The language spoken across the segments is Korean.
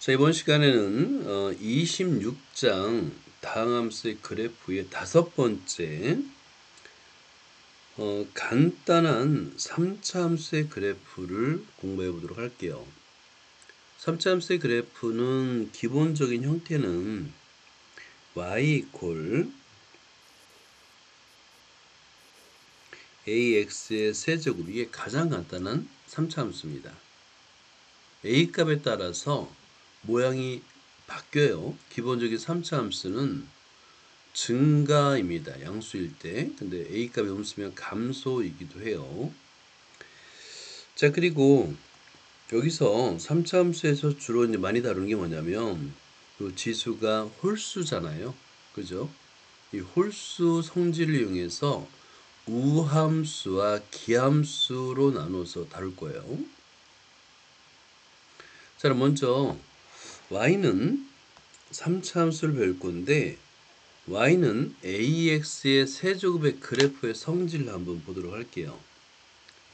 자, 이번 시간에는 26장 다항함수의 그래프의 다섯 번째 간단한 3차 함수의 그래프를 공부해 보도록 할게요. 3차 함수의 그래프는 기본적인 형태는 y 이퀄 ax의 세제곱, 이게 가장 간단한 3차 함수입니다. a 값에 따라서 모양이 바뀌어요. 기본적인 3차 함수는 증가입니다. 양수일 때. 근데 a 값이 없으면 감소이기도 해요. 자, 그리고 여기서 3차 함수에서 주로 이제 많이 다루는 게 뭐냐면 이 지수가 홀수잖아요. 그죠? 이 홀수 성질을 이용해서 우함수와 기함수로 나눠서 다룰 거예요. 자, 그럼 먼저 y는 3차 함수를 배울 건데 y는 ax의 세제곱의 그래프의 성질을 한번 보도록 할게요.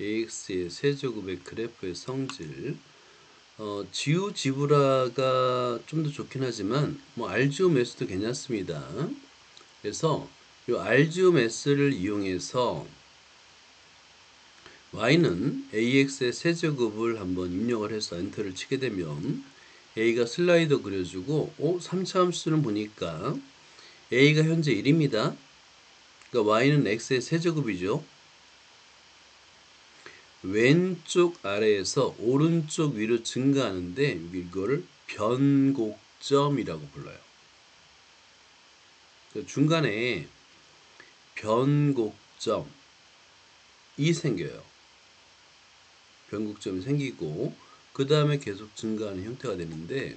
ax의 세제곱의 그래프의 성질. 지우지브라가 좀 더 좋긴 하지만 뭐 알지오매스도 괜찮습니다. 그래서 이 알지오매스를 이용해서 y는 ax의 세제곱을 한번 입력을 해서 엔터를 치게 되면 a가 슬라이더 그려주고 3차 함수는 보니까 a가 현재 1입니다. 그러니까 y는 x의 세제곱이죠. 왼쪽 아래에서 오른쪽 위로 증가하는데 이거를 변곡점이라고 불러요. 중간에 변곡점이 생겨요. 변곡점이 생기고 그 다음에 계속 증가하는 형태가 되는데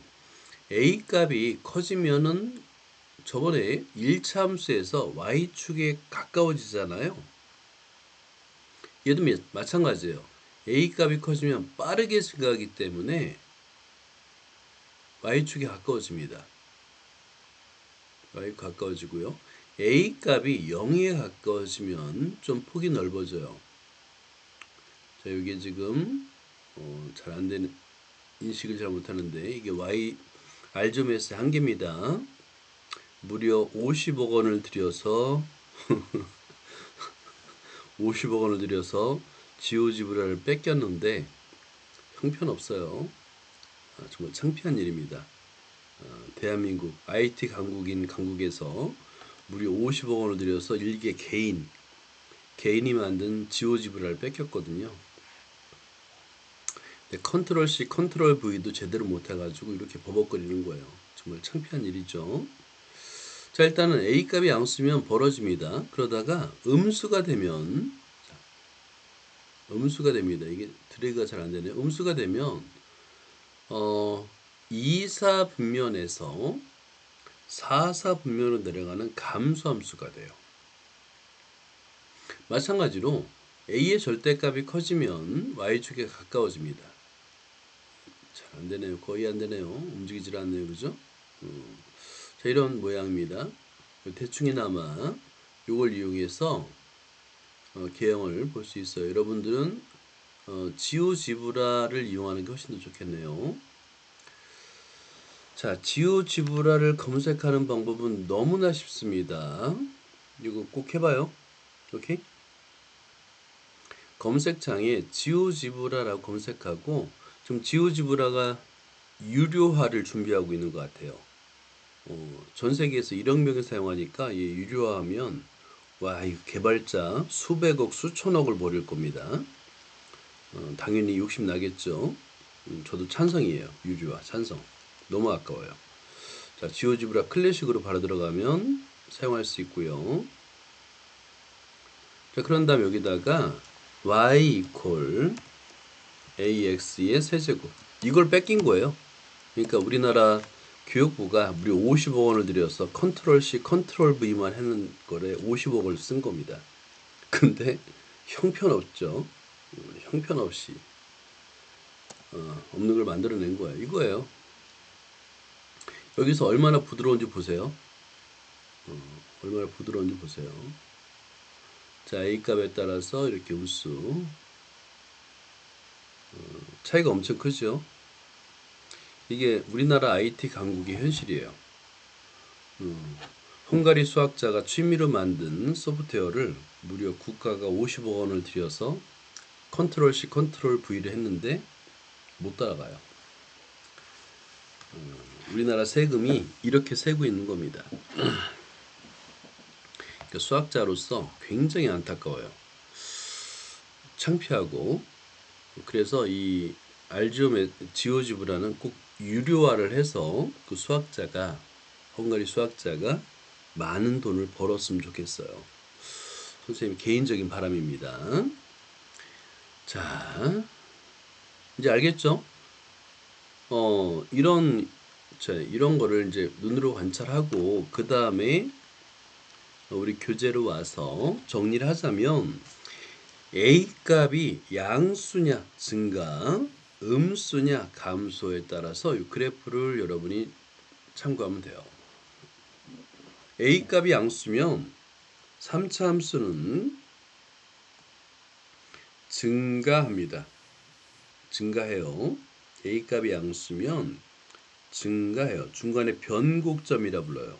a 값이 커지면은 저번에 1차 함수에서 y축에 가까워지잖아요. 얘도 마찬가지예요. a 값이 커지면 빠르게 증가하기 때문에 y축에 가까워집니다. y 가까워지고요. a 값이 0에 가까워지면 좀 폭이 넓어져요. 자, 이게 지금 잘 안 되는, 인식을 잘 못하는데 이게 y 알점에서 한계입니다. 무려 50억 원을 들여서 50억 원을 들여서 지오지브라를 뺏겼는데 형편없어요. 정말 창피한 일입니다. 대한민국 IT 강국인 강국에서 무려 50억 원을 들여서 일개 개인이 만든 지오지브라를 뺏겼거든요. 컨트롤 C, 컨트롤 V도 제대로 못해가지고 이렇게 버벅거리는 거예요. 정말 창피한 일이죠. 자, 일단은 A 값이 양수면 벌어집니다. 그러다가 음수가 됩니다. 이게 드래그가 잘 안 되네요. 음수가 되면 2사 분면에서 4사 분면으로 내려가는 감소함수가 돼요. 마찬가지로 A의 절대값이 커지면 Y축에 가까워집니다. 잘 안되네요. 거의 안되네요. 움직이질 않네요. 그죠? 자, 이런 모양입니다. 대충이나마 이걸 이용해서 개형을 볼 수 있어요. 여러분들은 지오지브라를 이용하는 게 훨씬 더 좋겠네요. 자, 지오지브라를 검색하는 방법은 너무나 쉽습니다. 이거 꼭 해봐요. 오케이? 검색창에 지오지브라라고 검색하고 지금 지오지브라가 유료화를 준비하고 있는 것 같아요. 전 세계에서 1억 명이 사용하니까 유료화하면 와, 이 개발자 수백억 수천억을 벌일 겁니다. 당연히 욕심 나겠죠. 저도 찬성이에요. 유료화 찬성. 너무 아까워요. 자, 지오지브라 클래식으로 바로 들어가면 사용할 수 있고요. 자, 그런 다음 여기다가 y 이퀄 ax의 세제곱, 이걸 뺏긴 거예요. 그러니까 우리나라 교육부가 무려 50억 원을 들여서 컨트롤 C, 컨트롤 V만 하는 거래 50억을 쓴 겁니다. 근데 형편없죠. 형편없이 없는 걸 만들어낸 거예요. 이거예요. 여기서 얼마나 부드러운지 보세요. 얼마나 부드러운지 보세요. 자, A 값에 따라서 이렇게 음수 차이가 엄청 크죠. 이게 우리나라 IT 강국의 현실이에요. 헝가리 수학자가 취미로 만든 소프트웨어를 무려 국가가 50억 원을 들여서 컨트롤 C, 컨트롤 V를 했는데 못 따라가요. 우리나라 세금이 이렇게 새고 있는 겁니다. 그러니까 수학자로서 굉장히 안타까워요. 창피하고. 그래서 이 지오지브라는 꼭 유료화를 해서 그 수학자가, 헝가리 수학자가 많은 돈을 벌었으면 좋겠어요. 선생님 개인적인 바람입니다. 자, 이제 알겠죠? 이런 거를 이제 눈으로 관찰하고 그 다음에 우리 교재로 와서 정리를 하자면 A 값이 양수냐 증가, 음수냐 감소에 따라서 이 그래프를 여러분이 참고하면 돼요. A 값이 양수면 3차 함수는 증가합니다. 증가해요. A 값이 양수면 증가해요. 중간에 변곡점이라 불러요.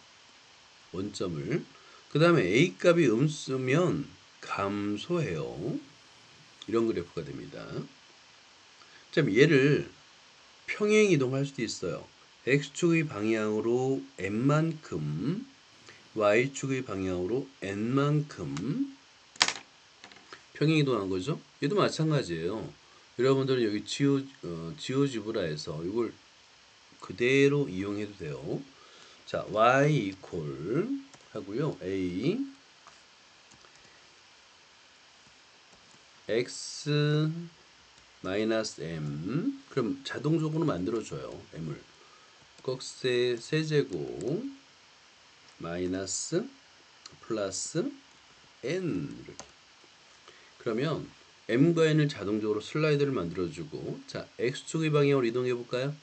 원점을. 그 다음에 A 값이 음수면 감소해요. 이런 그래프가 됩니다. 자, 얘를 평행 이동할 수도 있어요. X축의 방향으로 n만큼, Y축의 방향으로 n만큼 평행 이동한 거죠. 얘도 마찬가지예요. 여러분들은 여기 지오지브라에서 이걸 그대로 이용해도 돼요. 자, y 이퀄 하고요. a x 마이너스 m, 그럼 자동적으로 만들어줘요. m을 꺽쇠 세제곱 마이너스 플러스 n 이렇게. 그러면 m과 n을 자동적으로 슬라이드를 만들어주고, 자, x축의 방향으로 이동해 볼까요?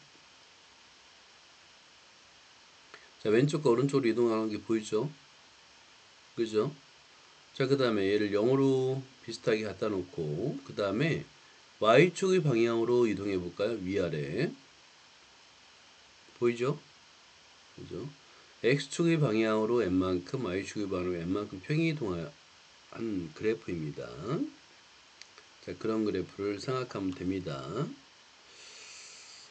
자, 왼쪽과 오른쪽으로 이동하는 게 보이죠? 그죠? 자, 그 다음에 얘를 0으로 비슷하게 갖다 놓고, 그 다음에 y축의 방향으로 이동해 볼까요? 위아래. 보이죠? 그죠? x축의 방향으로 n만큼, y축의 방향으로 n만큼 평행 이동한 그래프입니다. 자, 그런 그래프를 생각하면 됩니다.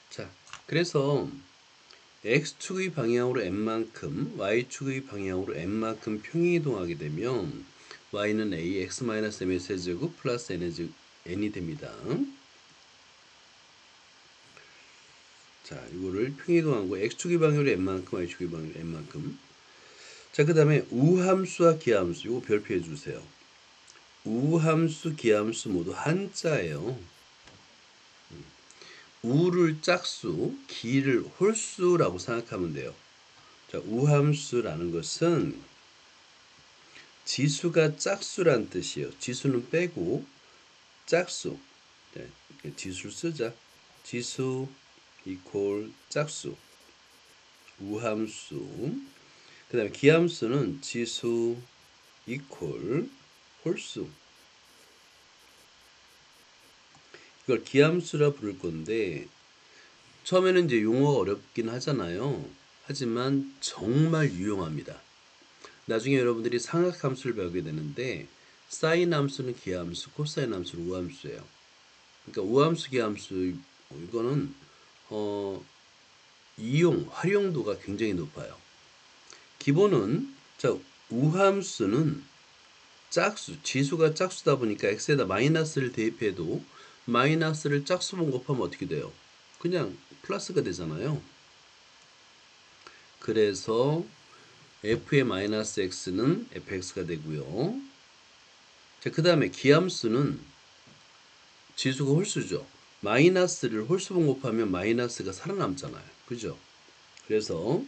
자, 그래서 x축의 방향으로 n만큼, y축의 방향으로 n만큼 평행 이동하게 되면 y는 a, x-m의 세제곱 플러스 n이 됩니다. 자, 이거를 평행 이동한 거 x축의 방향으로 n만큼, y축의 방향으로 n만큼. 자, 그 다음에 우함수와 기함수, 이거 별표해 주세요. 우함수, 기함수 모두 한자예요. 우를 짝수, 기를 홀수라고 생각하면 돼요. 자, 우함수라는 것은 지수가 짝수란 뜻이에요. 지수는 빼고 짝수. 네, 지수를 쓰자. 지수 이퀄 짝수. 우함수. 그 다음에 기함수는 지수 이퀄 홀수. 이걸 기함수라 부를 건데, 처음에는 이제 용어가 어렵긴 하잖아요. 하지만 정말 유용합니다. 나중에 여러분들이 삼각함수를 배우게 되는데, 사인 함수는 기함수, 코사인 함수는 우함수예요. 그러니까 우함수, 기함수 이거는 활용도가 굉장히 높아요. 기본은, 자, 우함수는 짝수, 지수가 짝수다 보니까 x에다 마이너스를 대입해도 마이너스를 짝수분 곱하면 어떻게 돼요? 그냥 플러스가 되잖아요. 그래서 f의 마이너스 x는 fx가 되고요. 자, 그 다음에 기함수는 지수가 홀수죠. 마이너스를 홀수분 곱하면 마이너스가 살아남잖아요. 그죠? 그래서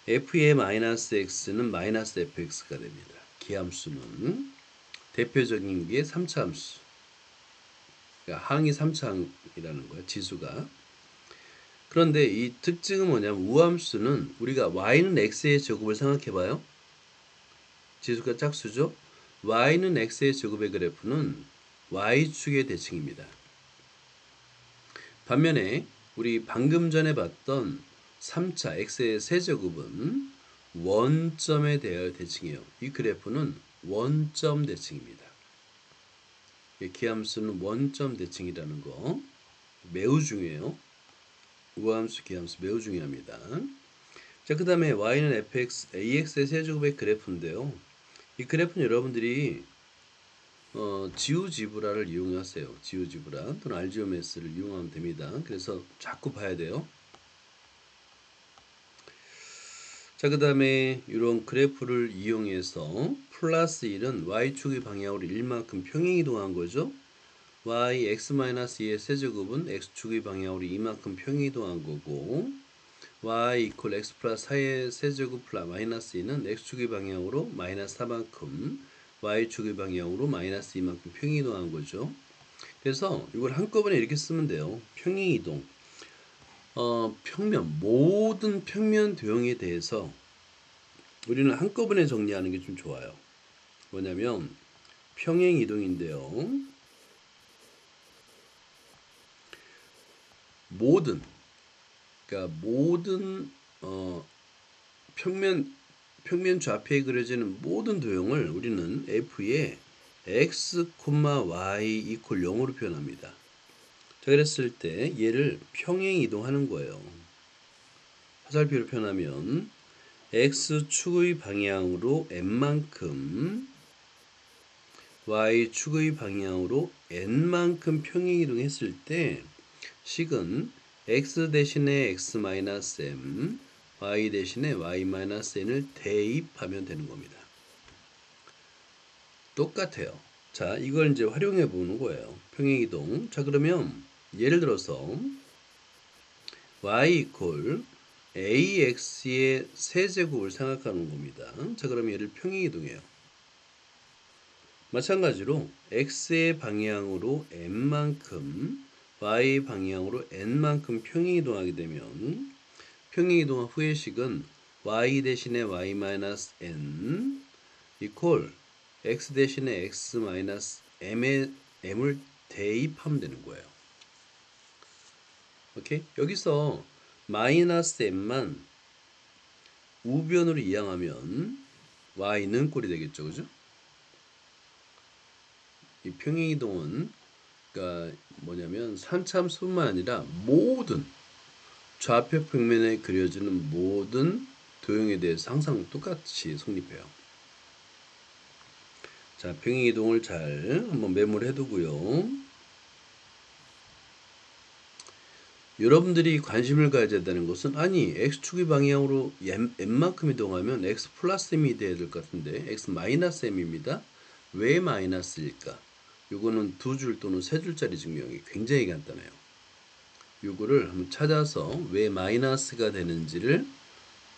f의 마이너스 x는 마이너스 fx가 됩니다. 기함수는 대표적인 게 3차 함수. 그러니까 항이 3차항이라는 거야, 지수가. 그런데 이 특징은 뭐냐면 우함수는 우리가 y는 x의 제곱을 생각해 봐요. 지수가 짝수죠. y는 x의 제곱의 그래프는 y축의 대칭입니다. 반면에 우리 방금 전에 봤던 3차 x의 세제곱은 원점에 대하여 대칭이에요. 이 그래프는 원점 대칭입니다. 기함수는 원점 대칭이라는 거 매우 중요해요. 우함수, 기함수 매우 중요합니다. 자, 그 다음에 y는 fx, ax의 세제곱의 그래프인데요. 이 그래프는 여러분들이 지우지브라를 이용하세요. 지우지브라 또는 알지오메스를 이용하면 됩니다. 그래서 자꾸 봐야 돼요. 자, 그 다음에 이런 그래프를 이용해서 플러스 1은 y축의 방향으로 1만큼 평행이동한 거죠. y x-2의 세제곱은 x축의 방향으로 2만큼 평행이동한 거고, y 이퀄 x 플러스 4의 세제곱 플러스 마이너스 2는 x축의 방향으로 마이너스 4만큼 y축의 방향으로 마이너스 2만큼 평행이동한 거죠. 그래서 이걸 한꺼번에 이렇게 쓰면 돼요. 평행이동. 평면, 모든 평면 도형에 대해서 우리는 한꺼번에 정리하는 게 좀 좋아요. 뭐냐면 평행이동인데요. 모든 평면 좌표에 그려지는 모든 도형을 우리는 f의 x, y 이퀄 0으로 표현합니다. 자, 그랬을 때 얘를 평행 이동하는 거예요. 화살표로 표현하면 x축의 방향으로 n만큼 y축의 방향으로 n만큼 평행 이동했을 때 식은 x 대신에 x-m, y 대신에 y-n을 대입하면 되는 겁니다. 똑같아요. 자, 이걸 이제 활용해 보는 거예요. 평행이동. 자, 그러면 예를 들어서 y 이퀄 ax의 세제곱을 생각하는 겁니다. 자, 그러면 얘를 평행이동해요. 마찬가지로 x의 방향으로 n만큼 y 방향으로 n만큼 평행이동하게 되면 평행이동한 후의 식은 y 대신에 y-n 이퀄 x 대신에 x-m의 m을 대입하면 되는 거예요. 오케이? 여기서 마이너스 m만 우변으로 이항하면 y는 꼴이 되겠죠, 그죠? 이 평행이동은 그러니까 뭐냐면 산참수뿐만 아니라 모든 좌표 평면에 그려지는 모든 도형에 대해서 항상 똑같이 성립해요. 자, 평행이동을 잘 한번 메모를 해두고요. 여러분들이 관심을 가져야 되는 것은 아니 x축의 방향으로 n만큼 이동하면 x 플러스 m이 돼야 될 것 같은데 x 마이너스 m입니다. 왜 마이너스일까? 요거는 두 줄 또는 세 줄짜리 증명이 굉장히 간단해요. 요거를 한번 찾아서 왜 마이너스가 되는지를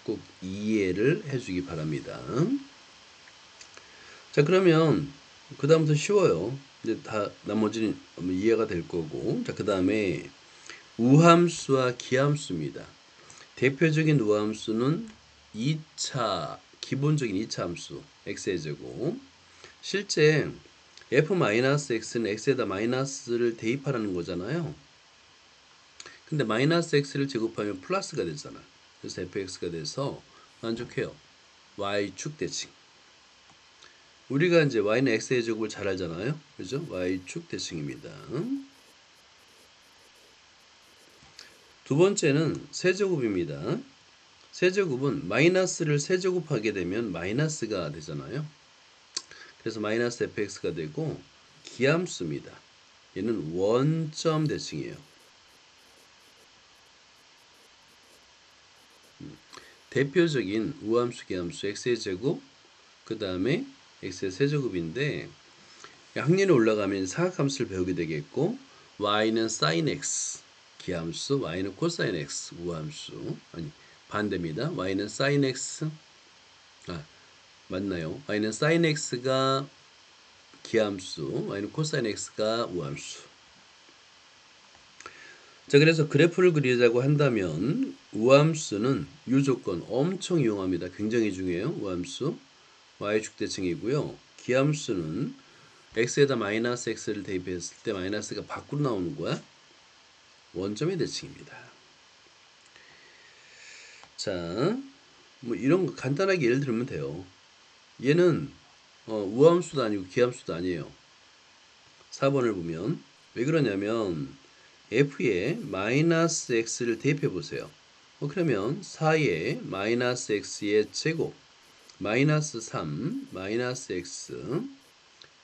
꼭 이해를 해주기 바랍니다. 자, 그러면 그 다음부터 쉬워요. 이제 다 나머지는 이해가 될 거고. 자, 그 다음에 우함수와 기함수입니다. 대표적인 우함수는 2차 기본적인 2차 함수 x의 제곱. 실제 f-x는 x에다 마이너스를 대입하라는 거잖아요. 근데 마이너스 x를 제곱하면 플러스가 되잖아. 그래서 fx가 돼서 만족해요. y축 대칭. 우리가 이제 y는 x의 제곱을 잘 알잖아요. 그죠? y축 대칭입니다. 두 번째는 세제곱입니다. 세제곱은 마이너스를 세제곱하게 되면 마이너스가 되잖아요. 그래서 마이너스 fx가 되고 기함수입니다. 얘는 원점 대칭이에요. 대표적인 우함수, 기함수 x의 제곱, 그 다음에 x의 세제곱인데 학년이 올라가면 사각함수를 배우게 되겠고 y는 sin x 기함수, y는 코사인 x 우함수, 아니 반대입니다. y는 sin x 맞나요? y는 sin x가 기함수, y는 코사인 x가 우함수. 자, 그래서 그래프를 그리자고 한다면 우함수는 이 조건 엄청 이용합니다. 굉장히 중요해요. 우함수 y축 대칭이고요. 기함수는 x에다 마이너스 x를 대입했을 때 마이너스가 밖으로 나오는 거야. 원점의 대칭입니다. 자, 뭐 이런 거 간단하게 예를 들면 돼요. 얘는 우함수도 아니고 기함수도 아니에요. 4번을 보면 왜 그러냐면 f에 마이너스 x를 대입해 보세요. 그러면 4의 마이너스 x의 제곱 마이너스 3 마이너스 x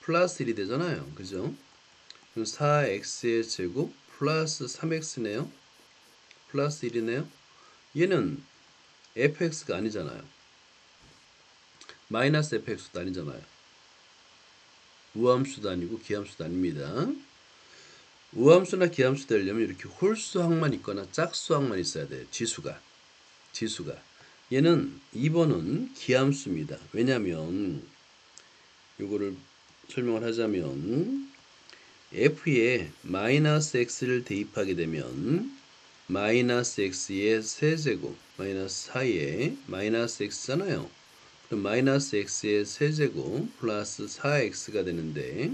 플러스 1이 되잖아요. 그죠? 그럼 4x의 제곱 플러스 3x네요. 플러스 1이네요. 얘는 fx가 아니잖아요. 마이너스 fx도 아니잖아요. 우함수도 아니고 기함수도 아닙니다. 우함수나 기함수 되려면 이렇게 홀수항만 있거나 짝수항만 있어야 돼요. 지수가. 얘는 2번은 기함수입니다. 왜냐하면 이거를 설명을 하자면 f에 마이너스 x를 대입하게 되면 마이너스 x의 세제곱 마이너스 4의 마이너스 x잖아요. 그럼 마이너스 x의 세제곱 플러스 4x가 되는데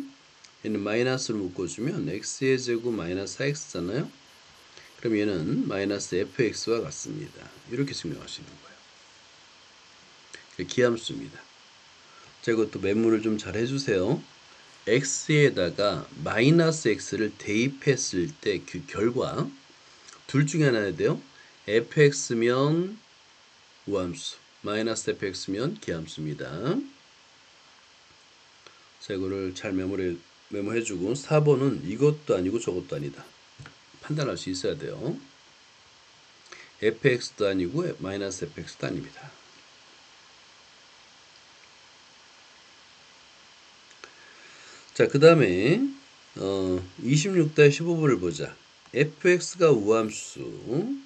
얘는 마이너스를 묶어주면 x의 제곱 마이너스 4x잖아요. 그럼 얘는 마이너스 fx와 같습니다. 이렇게 증명할 수 있는 거예요. 기함수입니다. 자, 이것도 매물을 좀 잘 해주세요. x에다가 마이너스 x를 대입했을 때 그 결과 둘 중에 하나 해야 돼요. fx면 우함수, 마이너스 fx면 기함수입니다. 자, 이거를 잘 메모해주고 4번은 이것도 아니고 저것도 아니다. 판단할 수 있어야 돼요. fx도 아니고 마이너스 fx도 아닙니다. 자, 그 다음에 26-15번을 보자. fx가 우함수,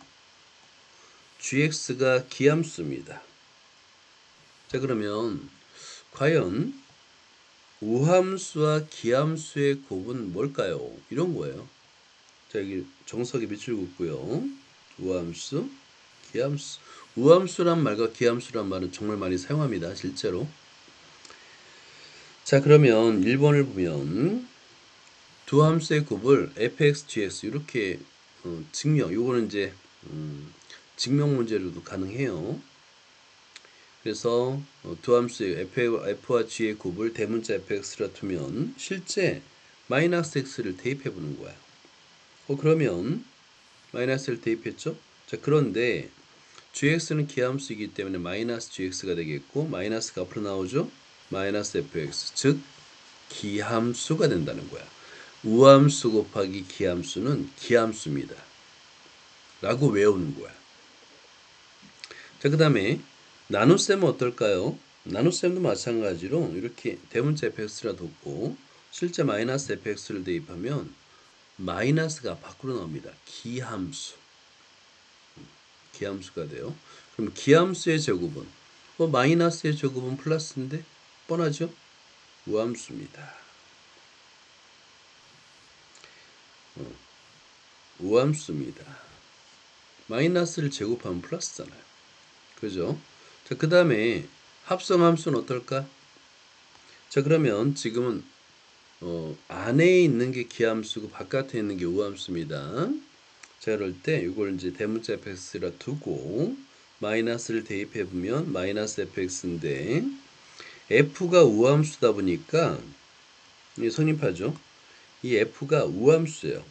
gx가 기함수입니다. 자, 그러면 과연 우함수와 기함수의 곱은 뭘까요? 이런 거예요. 자, 여기 정석에 밑줄 긋고요. 우함수, 기함수. 우함수란 말과 기함수란 말은 정말 많이 사용합니다. 실제로. 자, 그러면 1번을 보면 두 함수의 곱을 fx, gx 이렇게 증명. 요거는 이제 증명 문제로도 가능해요. 그래서 두 함수의 f와 g의 곱을 대문자 fx라 두면 실제 마이너스 x를 대입해 보는 거야. 그러면 마이너스를 대입했죠? 자, 그런데 gx는 기함수이기 때문에 마이너스 gx가 되겠고 마이너스가 앞으로 나오죠? 마이너스 fx, 즉 기함수가 된다는 거야. 우함수 곱하기 기함수는 기함수입니다. 라고 외우는 거야. 자, 그 다음에 나눗셈은 어떨까요? 나눗셈도 마찬가지로 이렇게 대문자 fx라 뒀고 실제 마이너스 fx를 대입하면 마이너스가 밖으로 나옵니다. 기함수가 돼요. 그럼 기함수의 제곱은 마이너스의 제곱은 플러스인데 뻔하죠? 우함수입니다. 우함수입니다. 마이너스를 제곱하면 플러스잖아요. 그죠? 자, 그 다음에 합성함수는 어떨까? 자, 그러면 지금은 안에 있는 게 기함수고 바깥에 있는 게 우함수입니다. 자, 그럴 때 이걸 이제 대문자 fx라 두고 마이너스를 대입해 보면 마이너스 fx인데 f가 우함수다 보니까 성립하죠. 이 f가 우함수예요.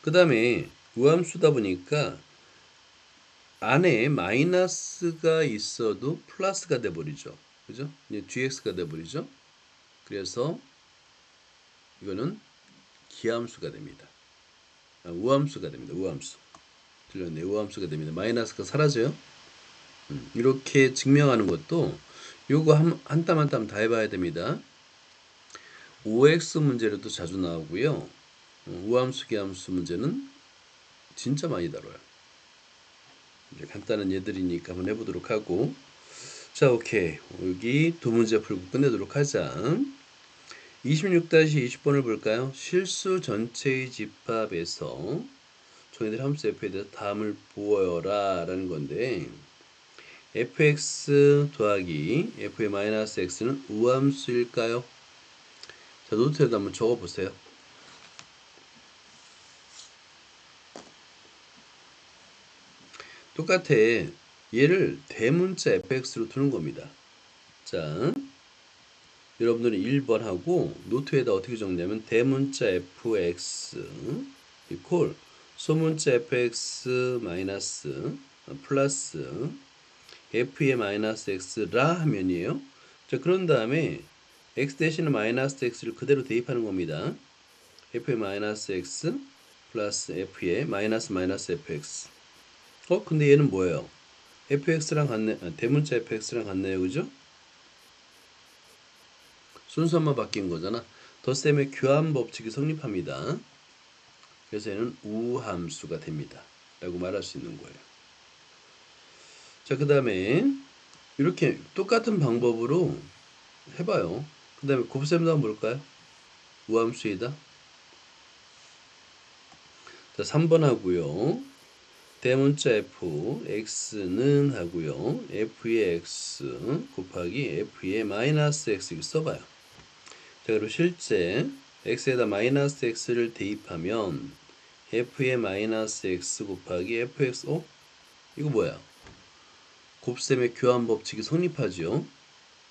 그 다음에 우함수다 보니까 안에 마이너스가 있어도 플러스가 돼버리죠. 그죠? gx가 돼버리죠. 그래서 이거는 기함수가 됩니다. 우함수가 됩니다. 우함수. 들렸네. 우함수가 됩니다. 마이너스가 사라져요. 이렇게 증명하는 것도 요거 한 땀 한 땀 다 해봐야 됩니다. OX 문제로도 자주 나오고요. 우함수, 기함수 문제는 진짜 많이 다뤄요. 이제 간단한 예들이니까 한번 해보도록 하고. 자, 오케이. 여기 두 문제 풀고 끝내도록 하자. 26-20번을 볼까요? 실수 전체의 집합에서 저희들 함수 f에 대해서 다음을 보여라 라는 건데 fx 더하기 f의 마이너스 x는 우함수일까요? 자, 노트에다 한번 적어보세요. 똑같아. 얘를 대문자 fx로 두는 겁니다. 자, 여러분들은 1번 하고 노트에다 어떻게 적냐면 대문자 fx 이퀄 소문자 fx 마이너스 플러스 f의 마이너스 x라 하면이에요. 자, 그런 다음에 x 대신에 마이너스 x를 그대로 대입하는 겁니다. f의 마이너스 x 플러스 f의 마이너스 fx. 근데 얘는 뭐예요? fx랑 같네. 대문자 fx랑 같네요. 그죠? 순서만 바뀐 거잖아. 덧셈의 교환 법칙이 성립합니다. 그래서 얘는 우함수가 됩니다. 라고 말할 수 있는 거예요. 자, 그 다음에 이렇게 똑같은 방법으로 해봐요. 그 다음에 곱셈도 한번 볼까요? 우함수이다. 자, 3번 하고요. 대문자 f, x는 하고요. f의 x 곱하기 f의 마이너스 x 이렇게 써봐요. 자, 그리고 실제 x에다 마이너스 x를 대입하면 f의 마이너스 x 곱하기 fx, 이거 뭐야? 곱셈의 교환 법칙이 성립하죠.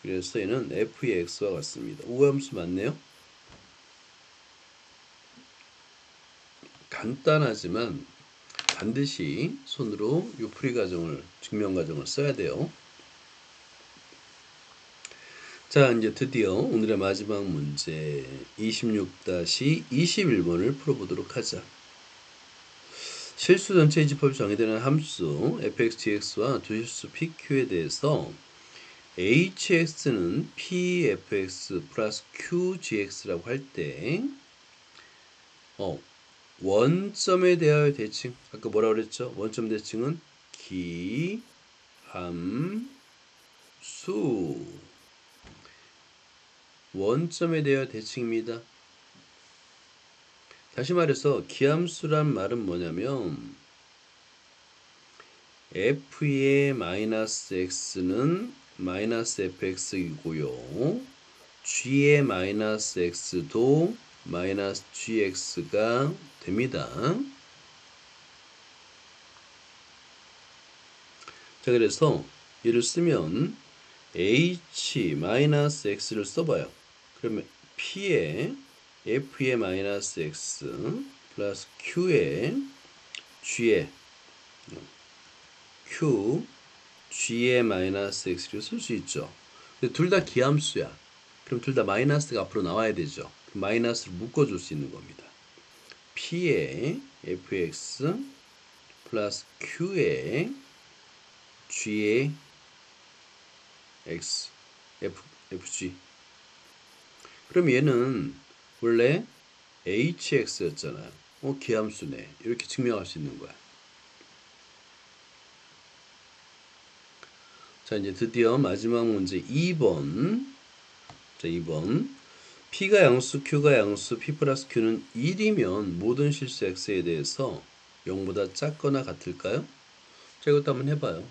그래서 얘는 f의 x와 같습니다. 우함수 맞네요. 간단하지만 반드시 손으로 요풀이 과정을, 증명 과정을 써야 돼요. 자, 이제 드디어 오늘의 마지막 문제 26-21번을 풀어보도록 하자. 실수 전체의 집합이 정의되는 함수 fx, gx와 두 실수 pq에 대해서 hx는 pfx 플러스 qgx라고 할 때 원점에 대하여 대칭, 아까 뭐라고 그랬죠? 원점 대칭은 기함수, 원점에 대하여 대칭입니다. 다시 말해서 기함수란 말은 뭐냐면 f의 마이너스 x는 마이너스 fx이고요. g의 마이너스 x도 마이너스 gx가 됩니다. 자, 그래서 얘를 쓰면 h 마이너스 x를 써봐요. 그러면 p의 f의 마이너스 x 플러스 q의 g의 q g의 마이너스 x를 쓸 수 있죠. 근데 둘 다 기함수야. 그럼 둘 다 마이너스가 앞으로 나와야 되죠. 마이너스를 묶어줄 수 있는 겁니다. p의 fx 플러스 q의 g의 x fg. 그럼 얘는 원래 hx였잖아요. 기함수네. 이렇게 증명할 수 있는 거야. 자, 이제 드디어 마지막 문제 2번. 자, 2번. p가 양수, q가 양수, p 플러스 q는 1이면 모든 실수 x에 대해서 0보다 작거나 같을까요? 자, 이것도 한번 해봐요.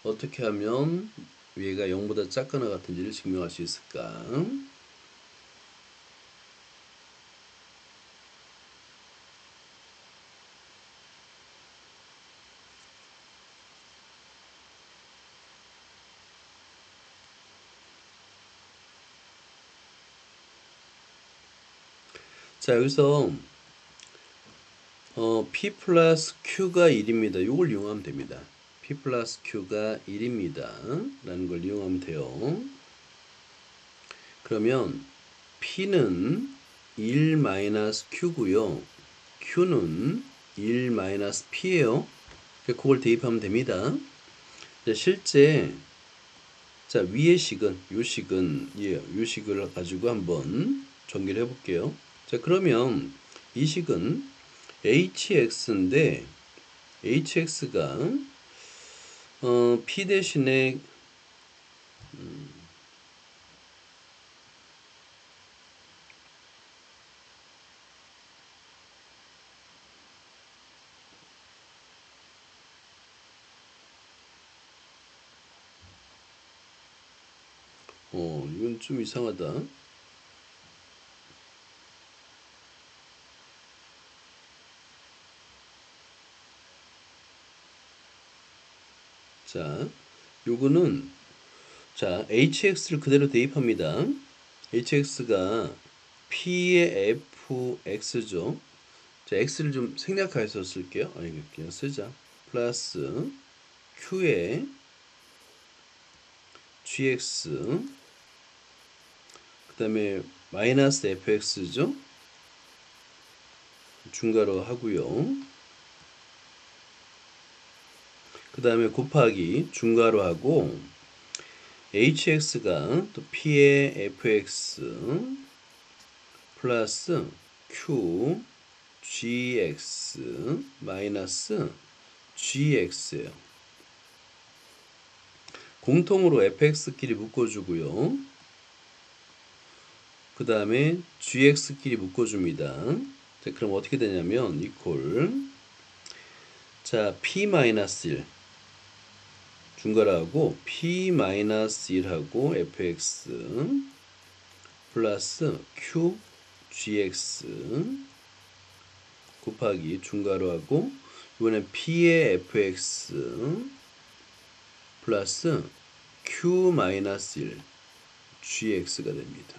어떻게 하면 위가 0보다 작거나 같은지를 증명할 수 있을까? 자, 여기서 p 플러스 q가 1입니다. 이걸 이용하면 됩니다. p 플러스 q가 1입니다. 라는 걸 이용하면 돼요. 그러면 p는 1 마이너스 q고요. q는 1 마이너스 p예요. 그걸 대입하면 됩니다. 실제 자, 위의 식은 요 식은 요 식을 가지고 한번 전개를 해 볼게요. 자, 그러면 이 식은 hx인데 hx가 p 대신에 이건 좀 이상하다. 자, 요거는 자, hx를 그대로 대입합니다. hx가 p의 fx죠. 자, x를 좀 생략해서 쓸게요. 아니, 그냥 쓰자. 플러스 q의 gx, 그 다음에 마이너스 fx죠. 중괄호 하고요. 그 다음에 곱하기 중괄호 하고 hx가 또 p의 fx 플러스 q gx 마이너스 gx예요. 공통으로 fx끼리 묶어주고요. 그 다음에 gx끼리 묶어줍니다. 자, 그럼 어떻게 되냐면 이퀄 자 p-1 중괄호하고 p-1하고 fx 플러스 q gx 곱하기 중괄호하고 이번엔 p의 fx 플러스 q-1 gx가 됩니다.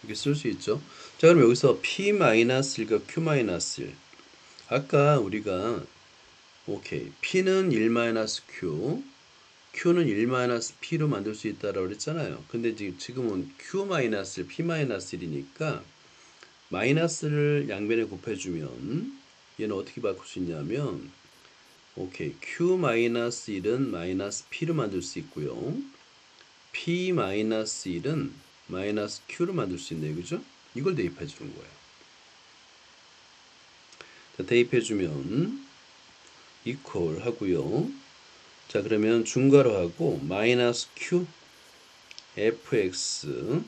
이렇게 쓸 수 있죠. 자, 그럼 여기서 p-1과 q-1 아까 우리가 오케이 p는 1-q q는 1-p로 만들 수 있다라고 그랬잖아요. 근데 지금은 q-1 p-1이니까 마이너스를 양변에 곱해주면 얘는 어떻게 바꿀 수 있냐면 오케이 q-1은 마이너스 p로 만들 수 있고요. p-1은 마이너스 q로 만들 수 있네요. 그죠? 이걸 대입해 주는 거예요. 자, 대입해 주면 이퀄 하고요. 자, 그러면 중괄호하고 마이너스 q fx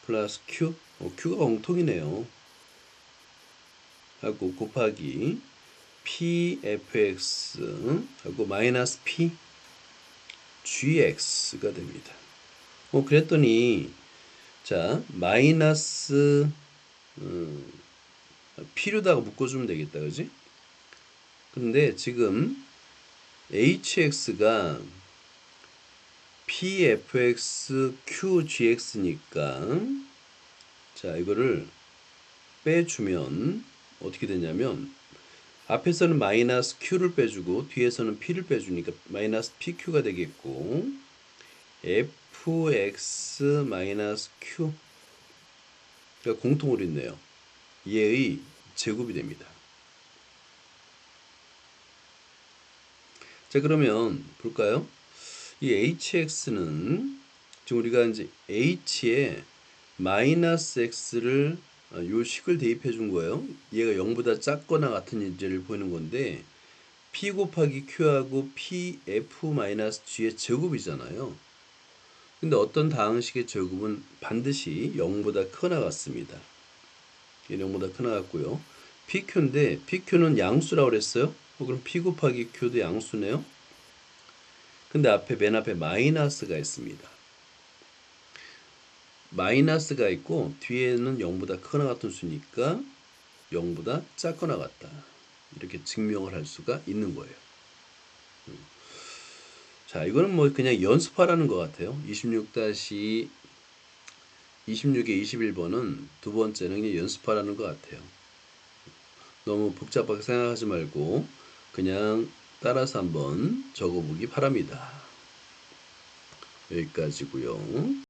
플러스 q q가 공통이네요. 하고 곱하기 pfx 하고 마이너스 p gx가 됩니다. 그랬더니 자 마이너스 p로다가 묶어주면 되겠다, 그지? 근데 지금 hx가 pfx qgx니까 자 이거를 빼주면 어떻게 되냐면 앞에서는 마이너스 q를 빼주고 뒤에서는 p를 빼주니까 마이너스 pq가 되겠고 fx 마이너스 q가 공통으로 있네요. 얘의 제곱이 됩니다. 자, 그러면 볼까요? 이 hx는 지금 우리가 이제 h에 마이너스 x를 요 식을 대입해 준 거예요. 얘가 0보다 작거나 같은 인지를 보이는 건데 p 곱하기 q하고 pf-g의 제곱이잖아요. 근데 어떤 다항식의 제곱은 반드시 0보다 크거나 같습니다. 얘는 0보다 크거나 같고요. pq인데 pq는 양수라고 그랬어요. 그럼 p 곱하기 q도 양수네요. 근데 맨 앞에 마이너스가 있습니다. 마이너스가 있고 뒤에는 0보다 크거나 같은 수니까 0보다 작거나 같다. 이렇게 증명을 할 수가 있는 거예요. 자, 이거는 뭐 그냥 연습하라는 것 같아요. 26의 21번은 두 번째는 그냥 연습하라는 것 같아요. 너무 복잡하게 생각하지 말고 그냥 따라서 한번 적어보기 바랍니다. 여기까지고요.